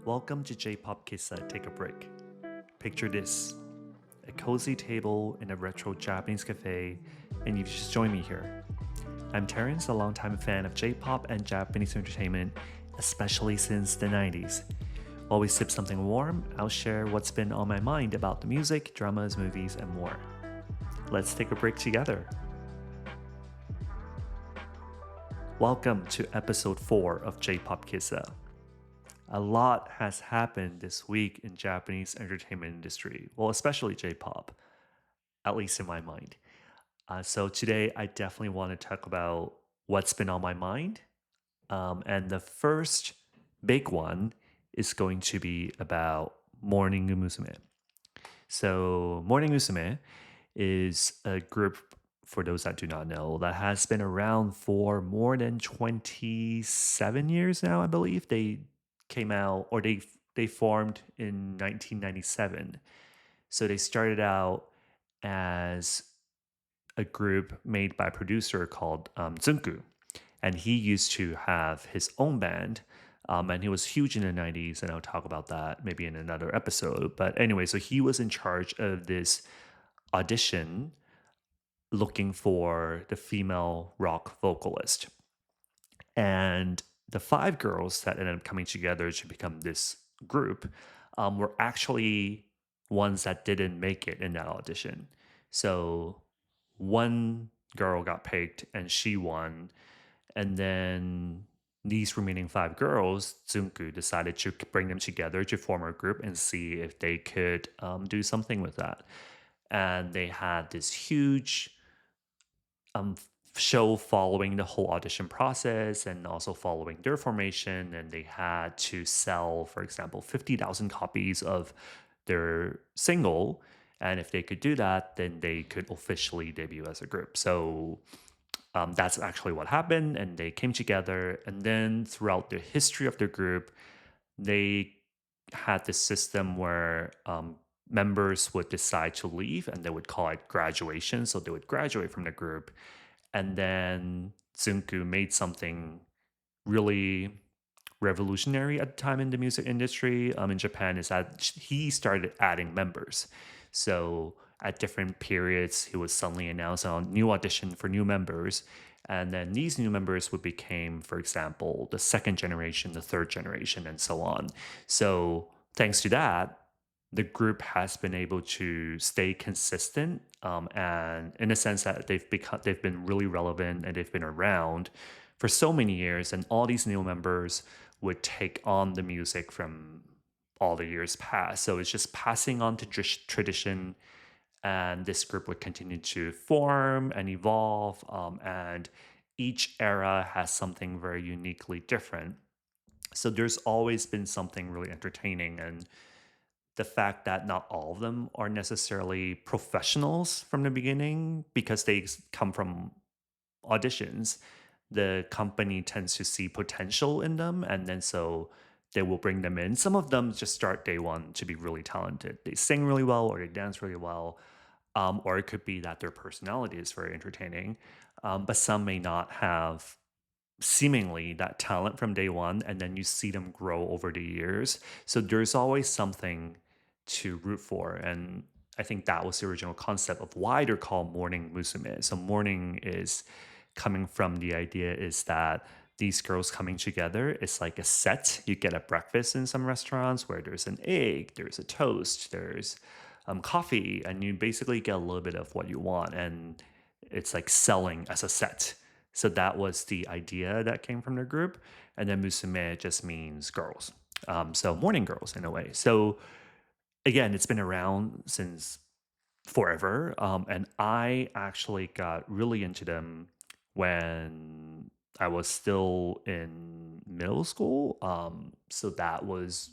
Welcome to J-Pop Kissa Take a Break. Picture this, a cozy table in a retro Japanese cafe, and you've just joined me here. I'm Terence, a longtime fan of J-Pop and Japanese entertainment, especially since the 90s. While we sip something warm, I'll share what's been on my mind about the music, dramas, movies, and more. Let's take a break together. Welcome to episode 4 of J-Pop Kissa. A lot has happened this week in Japanese entertainment industry, well, especially J-pop, at least in my mind. So today I definitely want to talk about what's been on my mind. And the first big one is going to be about Morning Musume. So Morning Musume is a group, for those that do not know, that has been around for more than 27 years now, I believe. They came out, or they formed in 1997. So they started out as a group made by a producer called Tsunku. And he used to have his own band. And he was huge in the 90s, and I'll talk about that maybe in another episode. But anyway, so he was in charge of this audition looking for the female rock vocalist. And the 5 girls that ended up coming together to become this group were actually ones that didn't make it in that audition. So one girl got picked and she won. And then these remaining 5 girls, Tsunku decided to bring them together to form a group and see if they could do something with that. And they had this huge show following the whole audition process and also following their formation. And they had to sell, for example, 50,000 copies of their single. And if they could do that, then they could officially debut as a group. So that's actually what happened. And they came together. And then throughout the history of the group, they had this system where members would decide to leave, and they would call it graduation. So they would graduate from the group. And then Tsunku made something really revolutionary at the time in the music industry in Japan, is that he started adding members. So at different periods, he would suddenly announce a new audition for new members. And then these new members would become, for example, the second generation, the third generation, and so on. So thanks to that, the group has been able to stay consistent, and in a sense that they've been really relevant, and they've been around for so many years. And all these new members would take on the music from all the years past. So it's just passing on to tradition, and this group would continue to form and evolve. And each era has something very uniquely different. So there's always been something really entertaining, and the fact that not all of them are necessarily professionals from the beginning because they come from auditions. The company tends to see potential in them, and then so they will bring them in. Some of them just start day one to be really talented. They sing really well, or they dance really well, or it could be that their personality is very entertaining. But some may not have seemingly that talent from day one, and then you see them grow over the years. So there's always something to root for. And I think that was the original concept of why they're called Morning Musume. So morning is coming from the idea is that these girls coming together is like a set you get at breakfast in some restaurants, where there's an egg, there's a toast, there's coffee, and you basically get a little bit of what you want, and it's like selling as a set. So that was the idea that came from the group. And then Musume just means girls. So morning girls in a way. So again, it's been around since forever. And I actually got really into them when I was still in middle school. So that was,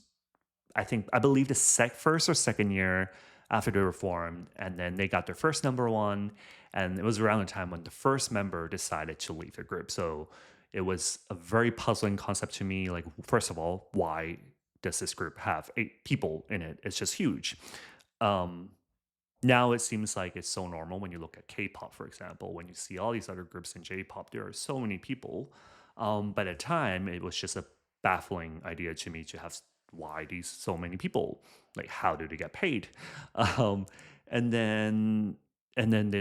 I believe the first or second year after they were formed. And then they got their first number one. And it was around the time when the first member decided to leave the group. So it was a very puzzling concept to me. Like, first of all, why does this group have 8 people in it? It's just huge. Now it seems like it's so normal when you look at K-pop, for example. When you see all these other groups in J-pop, there are so many people. But at the time, it was just a baffling idea to me to have why these so many people? Like, how do they get paid? Um, and then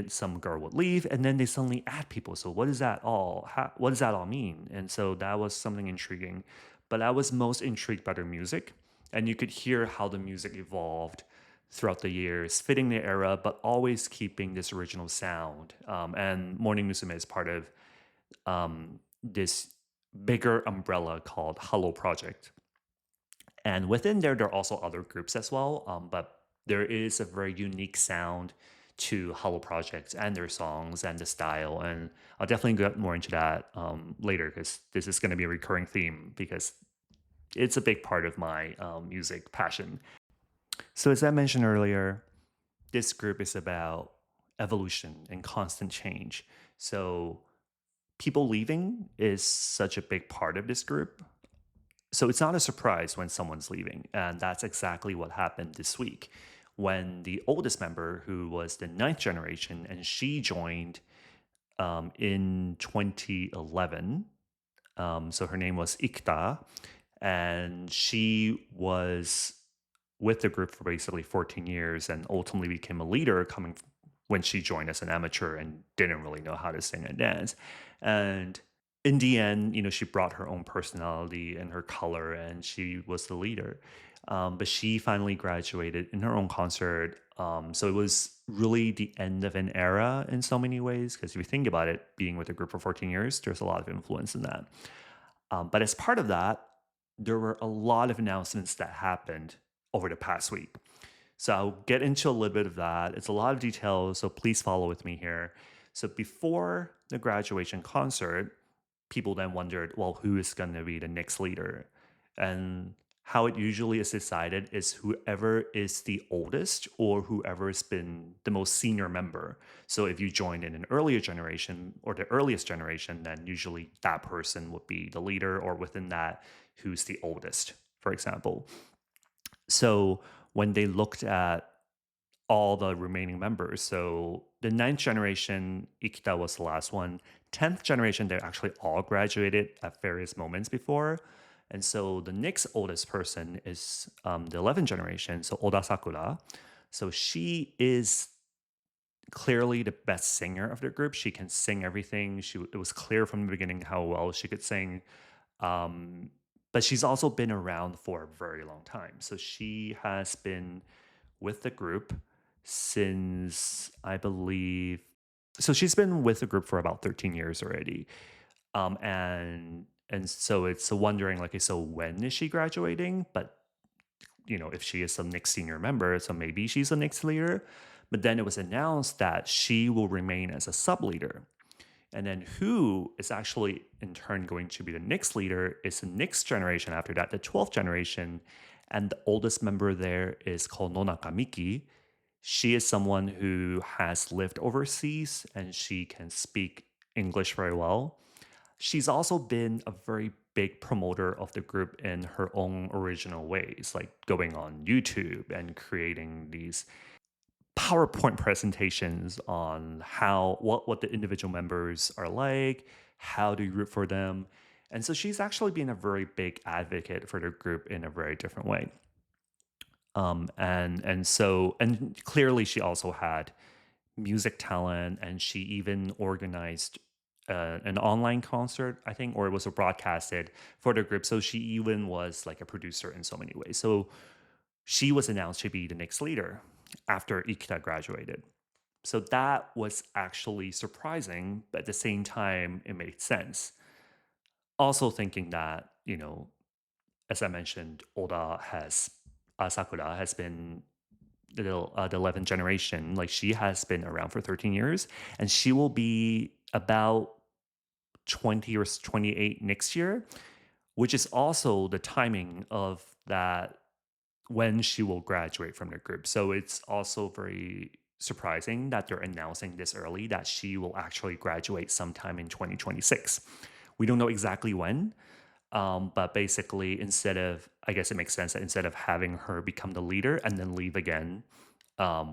some girl would leave, and then they suddenly add people. So what does that all? What does that all mean? And so that was something intriguing. But I was most intrigued by their music, and you could hear how the music evolved throughout the years, fitting the era, but always keeping this original sound. And Morning Musume is part of this bigger umbrella called Hello Project. And within there, there are also other groups as well. But there is a very unique sound to Hello Project and their songs and the style. And I'll definitely get more into that later because this is going to be a recurring theme because it's a big part of my music passion. So, as I mentioned earlier, this group is about evolution and constant change. So, people leaving is such a big part of this group. So it's not a surprise when someone's leaving. And that's exactly what happened this week when the oldest member, who was the ninth generation, and she joined in 2011. So her name was Ikta, and she was with the group for basically 14 years and ultimately became a leader coming when she joined as an amateur and didn't really know how to sing and dance. And in the end, she brought her own personality and her color, and she was the leader. But she finally graduated in her own concert. So it was really the end of an era in so many ways, because if you think about it, being with a group for 14 years, there's a lot of influence in that. But as part of that, there were a lot of announcements that happened over the past week. So I'll get into a little bit of that. It's a lot of details, so please follow with me here. So before the graduation concert, people then wondered, well, who is going to be the next leader? And how it usually is decided is whoever is the oldest or whoever has been the most senior member. So if you joined in an earlier generation or the earliest generation, then usually that person would be the leader, or within that, who's the oldest, for example. So when they looked at all the remaining members. So the ninth generation, Ikita was the last one. 10th generation, they actually all graduated at various moments before. And so the next oldest person is the 11th generation, so Oda Sakura. So she is clearly the best singer of the group. She can sing everything. It was clear from the beginning how well she could sing. Um, but she's also been around for a very long time. So she has been with the group since, I believe, so she's been with the group for about 13 years already. And so it's wondering, like, okay, so when is she graduating? But if she is the next senior member, so maybe she's the next leader. But then it was announced that she will remain as a sub leader. And then who is actually in turn going to be the next leader is the next generation after that, the 12th generation. And the oldest member there is called Nonaka Miki. She is someone who has lived overseas and she can speak English very well. She's also been a very big promoter of the group in her own original ways, like going on YouTube and creating these PowerPoint presentations on what the individual members are like, how to root for them. And so she's actually been a very big advocate for the group in a very different way. And clearly she also had music talent, and she even organized an online concert, I think, or it was a broadcasted for the group. So she even was like a producer in so many ways. So she was announced to be the next leader after Ikita graduated. So that was actually surprising, but at the same time, it made sense. Also thinking that, as I mentioned, Sakura has been the 11th generation. Like, she has been around for 13 years, and she will be about 20 or 28 next year, which is also the timing of that when she will graduate from the group. So it's also very surprising that they're announcing this early, that she will actually graduate sometime in 2026. We don't know exactly when, but basically, I guess it makes sense that instead of having her become the leader and then leave again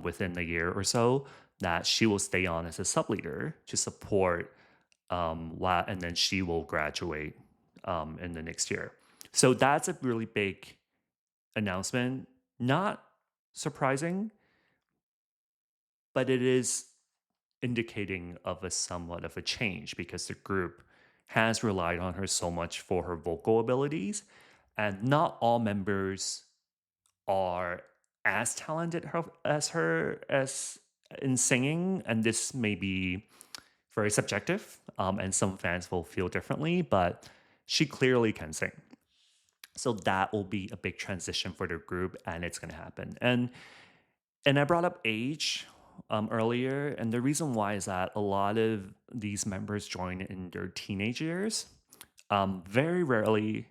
within a year or so, that she will stay on as a sub leader to support, and then she will graduate in the next year. So that's a really big announcement. Not surprising, but it is indicating of a somewhat of a change because the group has relied on her so much for her vocal abilities, and not all members are as talented as her as in singing, and this may be very subjective, and some fans will feel differently, but she clearly can sing. So that will be a big transition for the group, and it's going to happen. And I brought up age earlier, and the reason why is that a lot of these members join in their teenage years. Very rarely,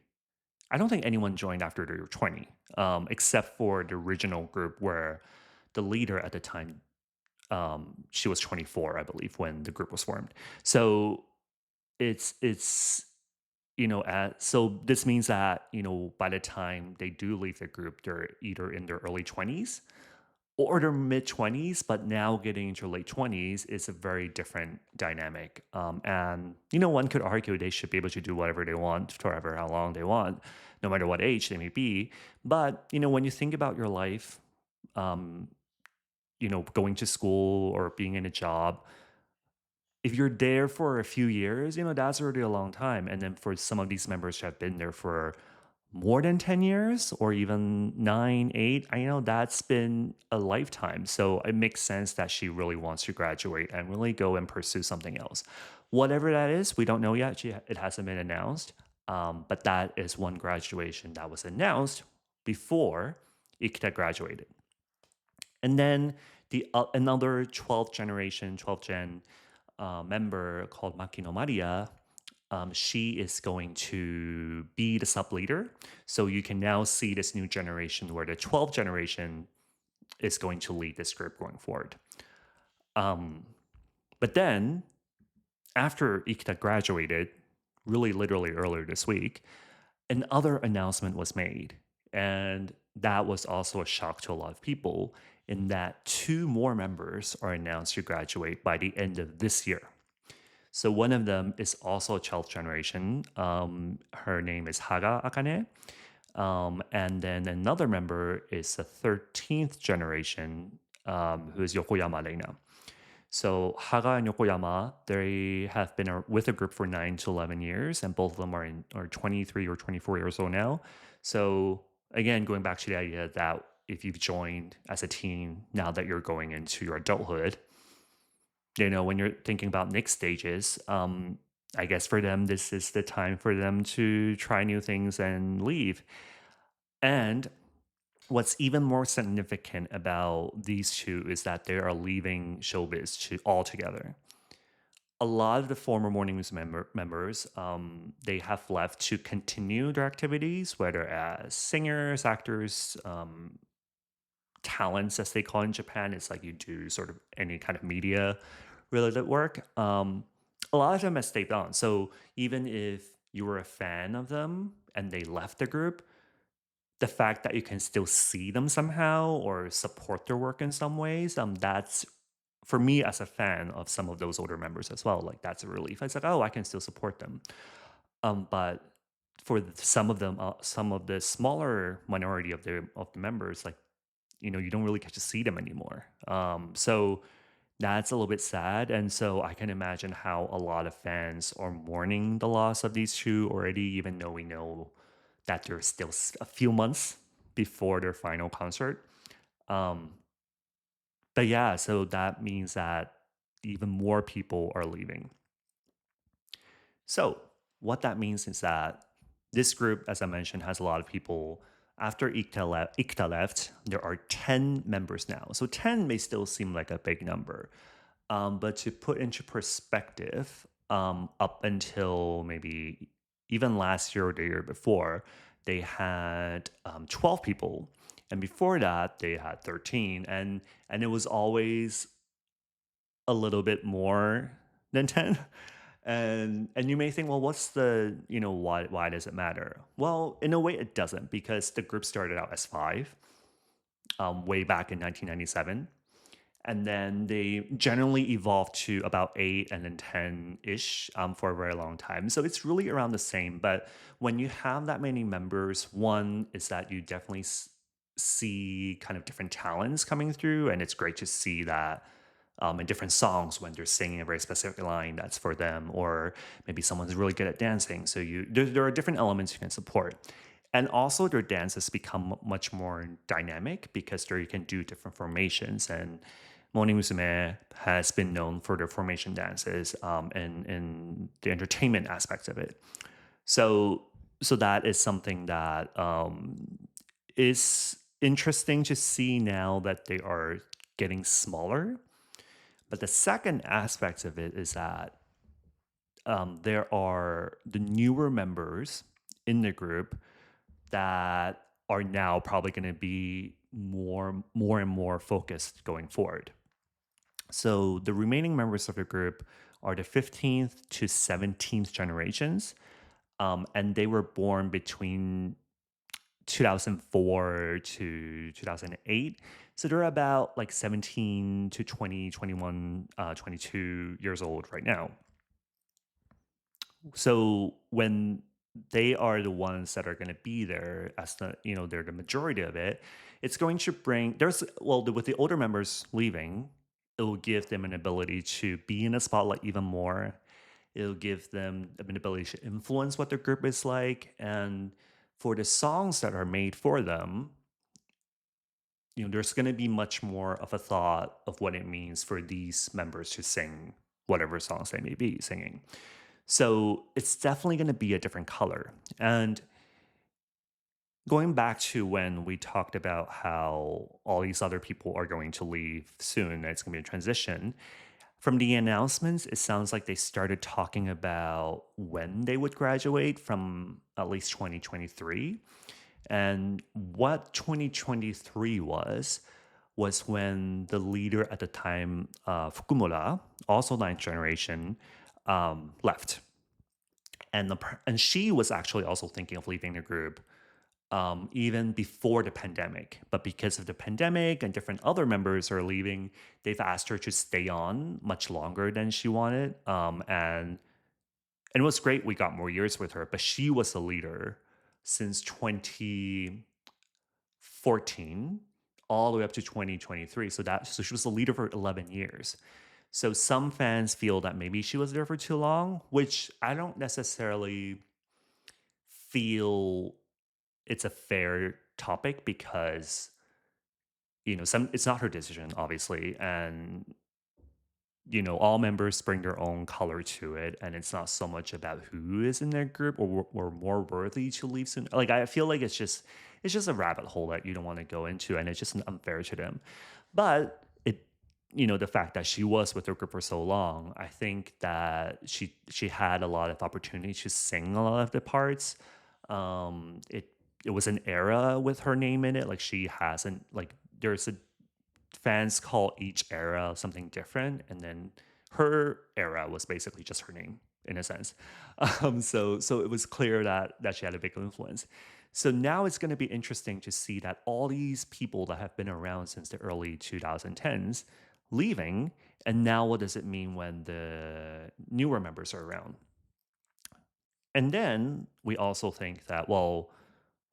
I don't think anyone joined after they were 20, except for the original group where the leader at the time, she was 24, I believe, when the group was formed. So it's so this means that by the time they do leave the group, they're either in their early 20s or their mid 20s, but now getting into late 20s is a very different dynamic. And one could argue they should be able to do whatever they want forever, how long they want, no matter what age they may be. But when you think about your life, um, going to school or being in a job, if you're there for a few years, that's already a long time. And then for some of these members who have been there for more than 10 years or even 9, 8, I know that's been a lifetime. So it makes sense that she really wants to graduate and really go and pursue something else. Whatever that is, we don't know yet. It hasn't been announced. But that is one graduation that was announced before Ikita graduated. And then the another 12th generation, 12th gen member called Makino Maria, she is going to be the sub leader. So you can now see this new generation where the 12th generation is going to lead this group going forward. But then, after Ikita graduated, really literally earlier this week, another announcement was made. And that was also a shock to a lot of people in that 2 more members are announced to graduate by the end of this year. So one of them is also a 12th generation. Her name is Haga Akane. And then another member is a 13th generation, who is Yokoyama Reina. So Haga and Yokoyama, they have been with the group for 9 to 11 years, and both of them are 23 or 24 years old now. So again, going back to the idea that if you've joined as a teen, now that you're going into your adulthood, when you're thinking about next stages, I guess for them, this is the time for them to try new things and leave. And what's even more significant about these two is that they are leaving showbiz altogether. A lot of the former Morning Musume members, they have left to continue their activities, whether as singers, actors, talents, as they call it in Japan. It's like you do sort of any kind of media related work. A lot of them have stayed on. So even if you were a fan of them and they left the group, the fact that you can still see them somehow or support their work in some ways, that's for me as a fan of some of those older members as well. Like that's a relief. It's like, oh, I can still support them. But for some of them, some of the smaller minority of the members, like you don't really get to see them anymore. So that's a little bit sad. And so I can imagine how a lot of fans are mourning the loss of these two already, even though we know that there's still a few months before their final concert. Um, but yeah, so that means that even more people are leaving. So what that means is that this group, as I mentioned, has a lot of people. After Ikta left, there are 10 members now. So 10 may still seem like a big number. But to put into perspective, up until maybe even last year or the year before, they had 12 people. And before that, they had 13. And it was always a little bit more than 10. And you may think, well, what's the, why does it matter? Well, in a way it doesn't, because the group started out as 5 way back in 1997. And then they generally evolve to about 8 and then 10-ish for a very long time. So it's really around the same. But when you have that many members, one is that you definitely see kind of different talents coming through. And it's great to see that in different songs when they're singing a very specific line that's for them, or maybe someone's really good at dancing. So there are different elements you can support. And also their dances become much more dynamic because there you can do different formations. And Morning Musume has been known for their formation dances and the entertainment aspects of it. So that is something that is interesting to see now that they are getting smaller. But the second aspect of it is that there are the newer members in the group that are now probably going to be more and more focused going forward. So the remaining members of the group are the 15th to 17th generations, and they were born between 2004 to 2008. So they're about like 17 to 20, 21, 22 years old right now. So when they are the ones that are going to be there as they're the majority of it, it's going to bring, with the older members leaving, it will give them an ability to be in the spotlight even more. It'll give them an ability to influence what their group is like. And for the songs that are made for them, there's going to be much more of a thought of what it means for these members to sing whatever songs they may be singing. So it's definitely going to be a different color. And going back to when we talked about how all these other people are going to leave soon, and it's going to be a transition, from the announcements, it sounds like they started talking about when they would graduate from at least 2023. And what 2023 was when the leader at the time, Fukumura, also ninth generation, left. And she was actually also thinking of leaving the group even before the pandemic. But because of the pandemic and different other members are leaving, they've asked her to stay on much longer than she wanted. And it was great. We got more years with her, but she was the leader since 2014 all the way up to 2023. So she was the leader for 11 years. So some fans feel that maybe she was there for too long, which I don't necessarily feel it's a fair topic because it's not her decision, obviously, and all members bring their own color to it, and it's not so much about who is in their group or more worthy to leave soon. Like, I feel like it's just a rabbit hole that you don't want to go into, and it's just unfair to them. But the fact that she was with her group for so long, I think that she had a lot of opportunity to sing a lot of the parts. It was an era with her name in it. Like, she hasn't, like, there's fans call each era something different, and then her era was basically just her name in a sense. So it was clear that she had a big influence. So now it's going to be interesting to see that all these people that have been around since the early 2010s leaving, and now what does it mean when the newer members are around? And then we also think that, well,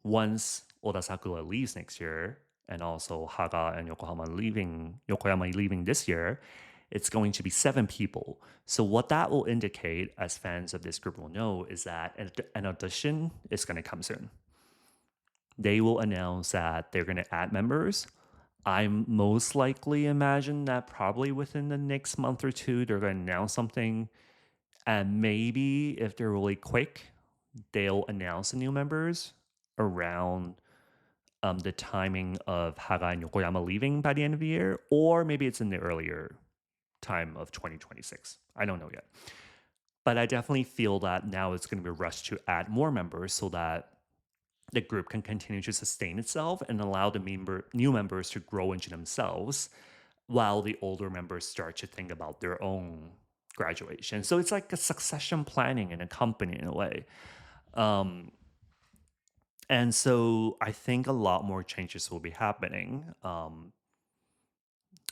once Oda Sakura leaves next year, and also Haga and Yokoyama leaving this year, it's going to be 7 people. So what that will indicate, as fans of this group will know, is that an audition is going to come soon. They will announce that they're going to add members. I most likely imagine that probably within the next month or two, they're going to announce something. And maybe if they're really quick, they'll announce the new members around the timing of Haga and Yokoyama leaving by the end of the year, or maybe it's in the earlier time of 2026. I don't know yet. But I definitely feel that now it's going to be a rush to add more members so that the group can continue to sustain itself and allow the new members to grow into themselves while the older members start to think about their own graduation. So it's like a succession planning in a company in a way. And so I think a lot more changes will be happening.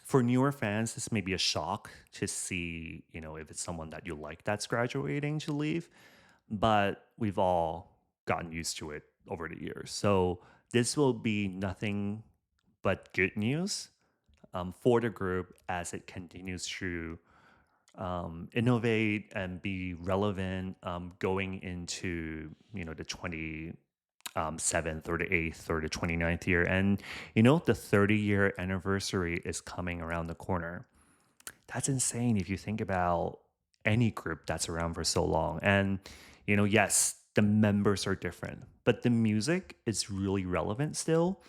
For newer fans, this may be a shock to see, if it's someone that you like that's graduating to leave, but we've all gotten used to it over the years. So this will be nothing but good news for the group as it continues to innovate and be relevant going into the 27th or the 8th or the 29th year. And the 30-year anniversary is coming around the corner. That's insane if you think about any group that's around for so long. And yes, the members are different, but the music is really relevant still.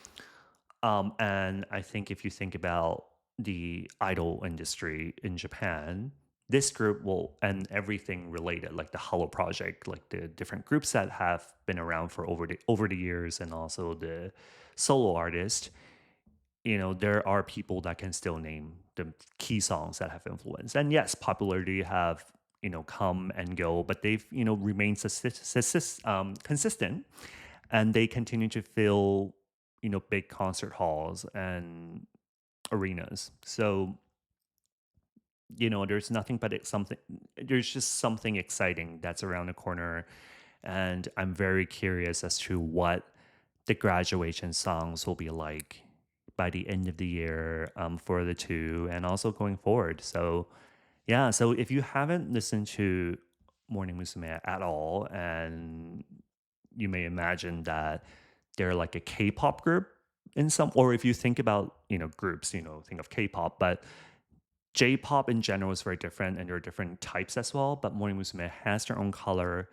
And I think if you think about the idol industry in Japan, this group will, and everything related, like the Hollow Project, like the different groups that have been around for over the years, and also the solo artist, there are people that can still name the key songs that have influence. And yes, popularity have come and go, but they've remained consistent, and they continue to fill big concert halls and arenas. So there's nothing but there's just something exciting that's around the corner, and I'm very curious as to what the graduation songs will be like by the end of the year for the two, and also going forward. So yeah, so if you haven't listened to Morning Musume at all, and you may imagine that they're like a K-pop group in some, or if you think about groups, think of K-pop, but J-pop in general is very different, and there are different types as well. But Morning Musume has their own color,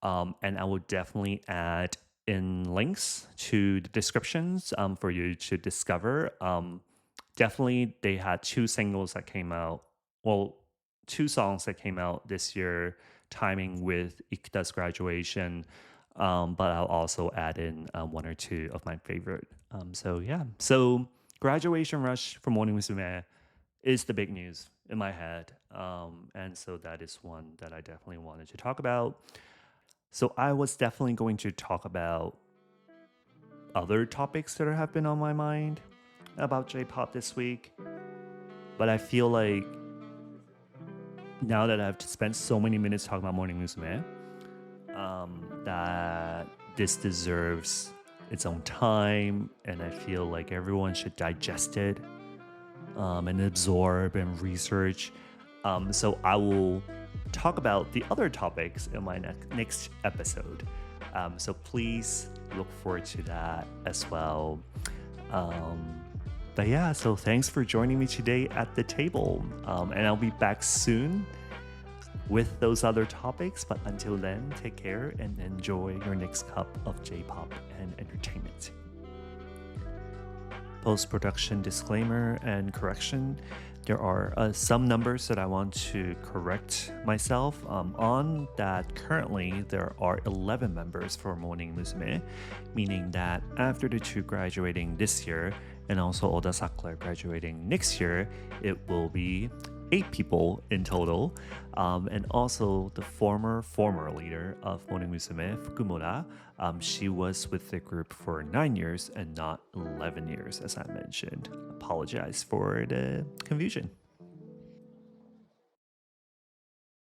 and I will definitely add in links to the descriptions for you to discover. Definitely, they had two singles that came out. Well, two songs that came out this year, timing with Ikuda's graduation. But I'll also add in one or two of my favorite. So yeah, so Graduation Rush for Morning Musume is the big news in my head. And so that is one that I definitely wanted to talk about. So I was definitely going to talk about other topics that have been on my mind about J-pop this week. But I feel like now that I've spent so many minutes talking about Morning Musume, that this deserves its own time, and I feel like everyone should digest it and absorb and research. So I will talk about the other topics in my next episode. So please look forward to that as well. But yeah, so thanks for joining me today at the table. And I'll be back soon with those other topics. But until then, take care and enjoy your next cup of J-pop and entertainment. Post-production disclaimer and correction. There are some numbers that I want to correct myself on. That currently there are 11 members for Morning Musume, meaning that after the two graduating this year and also Oda Sakura graduating next year, it will be 8 people in total. And also the former leader of Morning Musume, Fukumura, she was with the group for 9 years and not 11 years, as I mentioned. Apologize for the confusion.